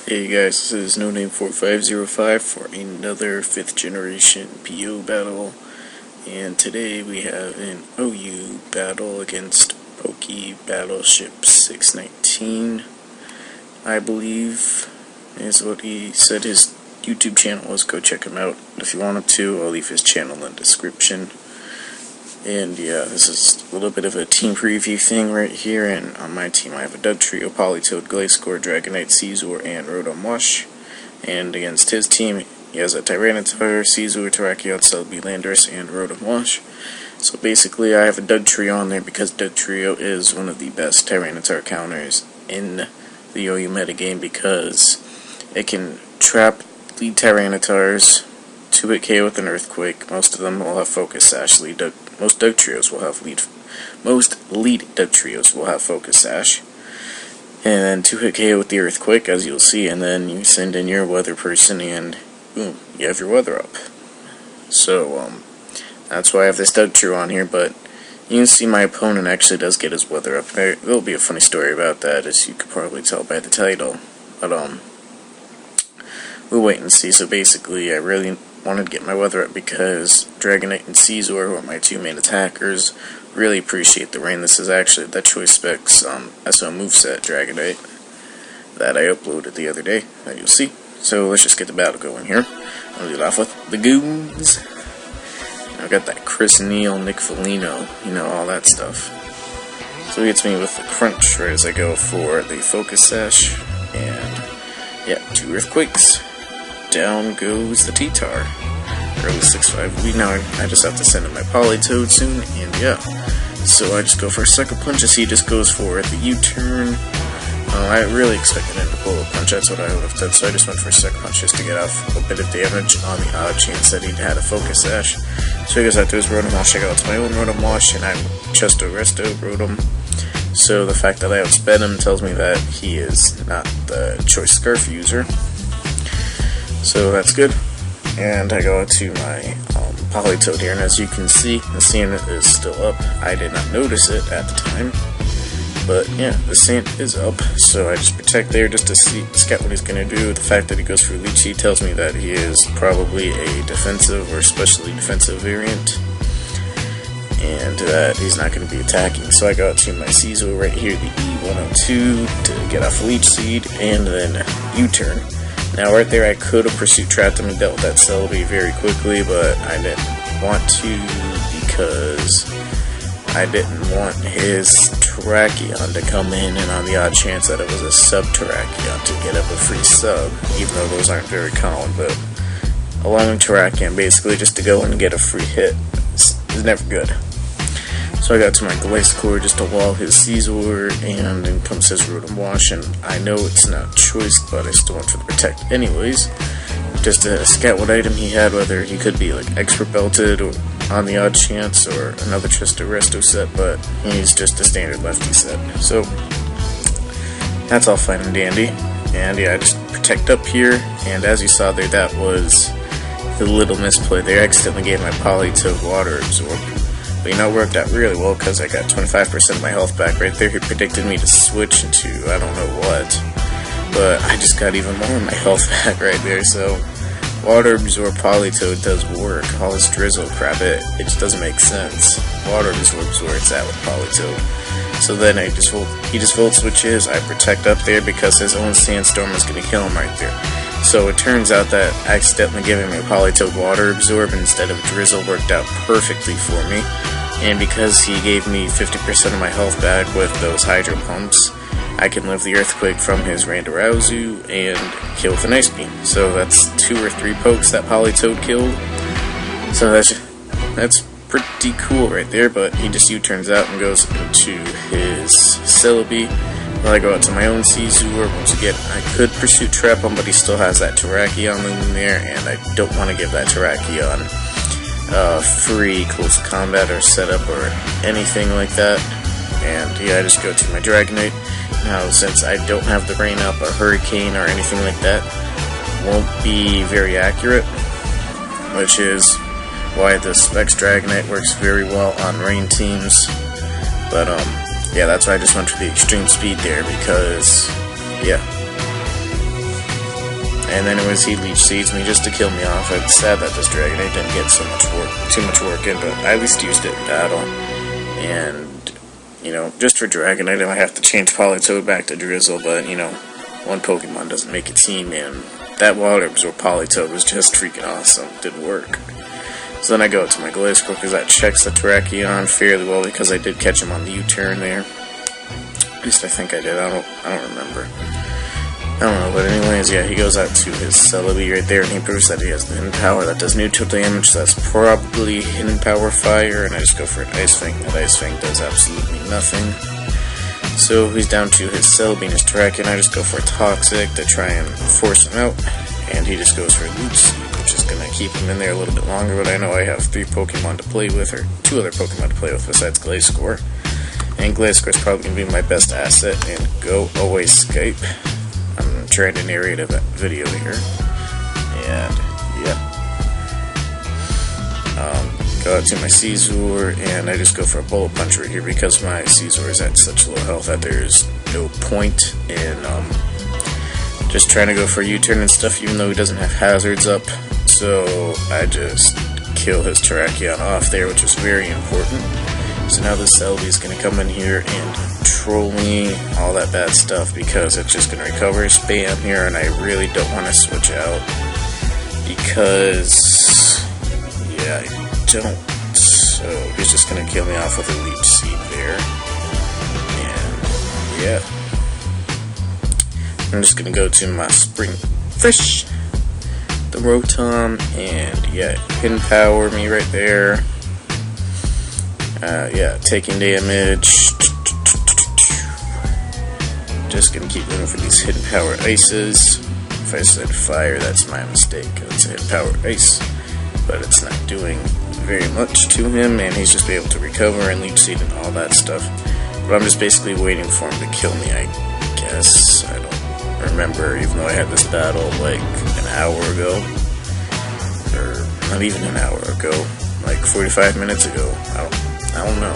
Hey guys, this is noname4505 for another 5th generation PO battle, and today we have an OU battle against PokeBattleShip619, I believe is what he said his YouTube channel was. Go check him out if you wanted to. I'll leave his channel in the description. And yeah, this is a little bit of a team preview thing right here, and on my team I have a Dugtrio, Politoed, Glacecore, Dragonite, Caesar, and Rotom Wash. And against his team, he has a Tyranitar, Caesar, Terrakion, Celebi, Landorus, and Rotom Wash. So basically I have a Dugtrio on there because Dugtrio is one of the best Tyranitar counters in the OU metagame because it can trap lead Tyranitars, 2-hit KO with an Earthquake. Most of them will have Focus Sash. Most Dugtrios will have most lead Dugtrios will have Focus Sash. And then 2-hit KO with the Earthquake, as you'll see, and then you send in your weather person and boom, you have your weather up. So that's why I have this Dugtrio on here, but you can see my opponent actually does get his weather up. There'll be a funny story about that, as you could probably tell by the title. But we'll wait and see. So basically I really wanted to get my weather up because Dragonite and Caesar, who are my two main attackers, really appreciate the rain. This is actually the Choice Specs SO moveset Dragonite that I uploaded the other day, that you'll see. So let's just get the battle going here. I'll lead off with the Goons. I've got that Chris Neal, Nick Foligno, all that stuff. So he hits me with the Crunch right as I go for the Focus Sash, and yeah, 2 Earthquakes. Down goes the T-Tar. Early 6-5 lead. Now I just have to send in my Politoed soon, and yeah. So I just go for a Sucker Punch as he just goes for the U-turn. I really expected him to pull a punch, that's what I would have done, so I just went for a Sucker Punch just to get off a bit of damage on the odd chance that he'd had a Focus Sash. So he goes out to his Rotom Wash, I go out to my own Rotom Wash, and I'm Chesto Resto Rotom. So the fact that I outsped him tells me that he is not the Choice Scarf user. So that's good, and I go to my Politoed here, and as you can see, the sand is still up. I did not notice it at the time, but yeah, the sand is up, so I just protect there just to scout what he's going to do. The fact that he goes for Leech Seed tells me that he is probably a defensive or especially defensive variant, and that he's not going to be attacking. So I go out to my Caesar right here, the E102, to get off Leech Seed, and then U-turn. Now right there I could have Pursuit Trapped him and dealt with that Celebi very quickly, but I didn't want to because I didn't want his Terrakion to come in, and on the odd chance that it was a sub-Terrakion to get up a free sub, even though those aren't very common, but allowing Terrakion basically just to go in and get a free hit is never good. So I got to my Glacecore just to wall his Caesar, and then comes his Rotom Wash, and I know it's not choice, but I still went for the Protect anyways, just to scout what item he had, whether he could be like Expert Belted or on the odd chance, or another Chesto Resto set, but he's just a standard lefty set. So that's all fine and dandy, and yeah, I just Protect up here, and as you saw there, that was the little misplay there. I accidentally gave my Politoed Water Absorb. But it worked out really well because I got 25% of my health back right there. He predicted me to switch into I don't know what, but I just got even more of my health back right there. So Water Absorb Politoed does work. All this Drizzle crap, it just doesn't make sense. Water Absorbs where it's at with Politoed. So then he just Volt Switches, I Protect up there because his own Sandstorm was going to kill him right there. So it turns out that accidentally giving me a Politoed Water Absorb instead of Drizzle worked out perfectly for me. And because he gave me 50% of my health back with those Hydro Pumps, I can live the Earthquake from his Randarouzu and kill with an Ice Beam. So that's 2 or 3 pokes that Politoed killed. So that's pretty cool right there, but he just U-turns out and goes into his Celebi. Well, I go out to my own Caesar. Once again, I could Pursuit Trap him, but he still has that Terrakion looming there, and I don't want to give that Terrakion free close combat or setup or anything like that. And yeah, I just go to my Dragonite. Now, since I don't have the rain up or hurricane or anything like that, won't be very accurate, which is why the Specs Dragonite works very well on rain teams. But yeah, that's why I just went for the extreme speed there, because yeah, And anyways, he leech seeds me just to kill me off. It's sad that this Dragonite didn't get too much work in, but I at least used it in battle. And, you know, just for Dragonite, I might have to change Politoed back to Drizzle, but, you know, one Pokemon doesn't make a team, and that Water Absorb Politoed was just freaking awesome. It did work. So then I go to my Gliscor, because that checks the Terrakion fairly well, because I did catch him on the U-turn there. At least I think I did. I don't remember. I don't know, but anyways, yeah, he goes out to his Celebi right there, and he proves that he has the hidden power that does neutral damage, so that's probably hidden power fire, and I just go for an Ice Fang. That Ice Fang does absolutely nothing. So he's down to his Celebi and his Terrakion, I just go for a Toxic to try and force him out, and he just goes for a Leech Seed, which is going to keep him in there a little bit longer, but I know I have 3 Pokemon to play with, or 2 other Pokemon to play with besides Gliscor, and Gliscor is probably going to be my best asset, and go away Skype. I'm trying to narrate a video here, and yeah, go out to my Caesar, and I just go for a Bullet Punch right here because my Caesar is at such low health that there's no point in just trying to go for a U-turn and stuff, even though he doesn't have hazards up. So I just kill his Terrakion off there, which is very important. So now the Celebi is going to come in here and troll me, all that bad stuff, because it's just going to recover spam here, and I really don't want to switch out, because, yeah, I don't. So he's just going to kill me off with a Leech Seed there, and, yeah. I'm just going to go to my Spring Fish, the Rotom, and, yeah, hidden power me right there. Yeah, taking damage. Just gonna keep looking for these hidden power ices. If I said fire, that's my mistake. It's a hidden power ice, but it's not doing very much to him, and he's just be able to recover and Leech Seed and all that stuff. But I'm just basically waiting for him to kill me, I guess. I don't remember, even though I had this battle like an hour ago, or not even an hour ago, like 45 minutes ago. I don't know.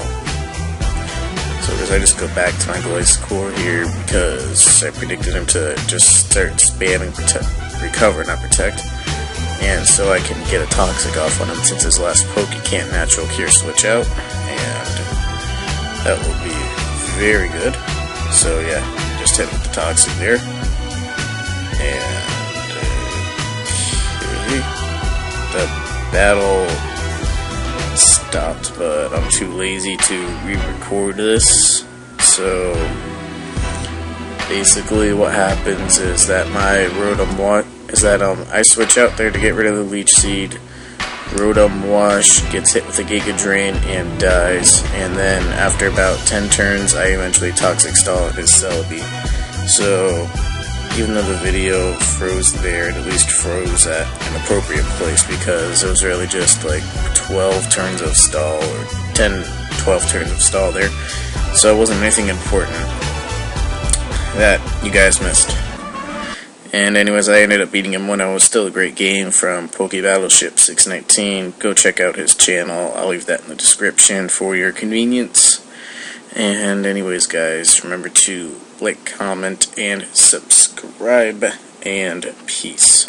So I just go back to my Gliscor here because I predicted him to just start spamming recover, not protect. And so I can get a Toxic off on him since his last poke he can't natural cure switch out. And that will be very good. So yeah, just hit with the Toxic there. And the battle stopped, but I'm too lazy to re-record this. So basically what happens is that my Rotom I switch out there to get rid of the Leech Seed. Rotom Wash gets hit with a Giga Drain and dies, and then after about 10 turns I eventually Toxic Stall his Celebi. So even though the video froze there, it at least froze at an appropriate place, because it was really just like 12 turns of stall, or 10-12 turns of stall there. So it wasn't anything important that you guys missed. And anyways, I ended up beating him 1-0. It was still a great game from PokeBattleShip619. Go check out his channel. I'll leave that in the description for your convenience. And anyways, guys, remember to like, comment, and subscribe, and peace.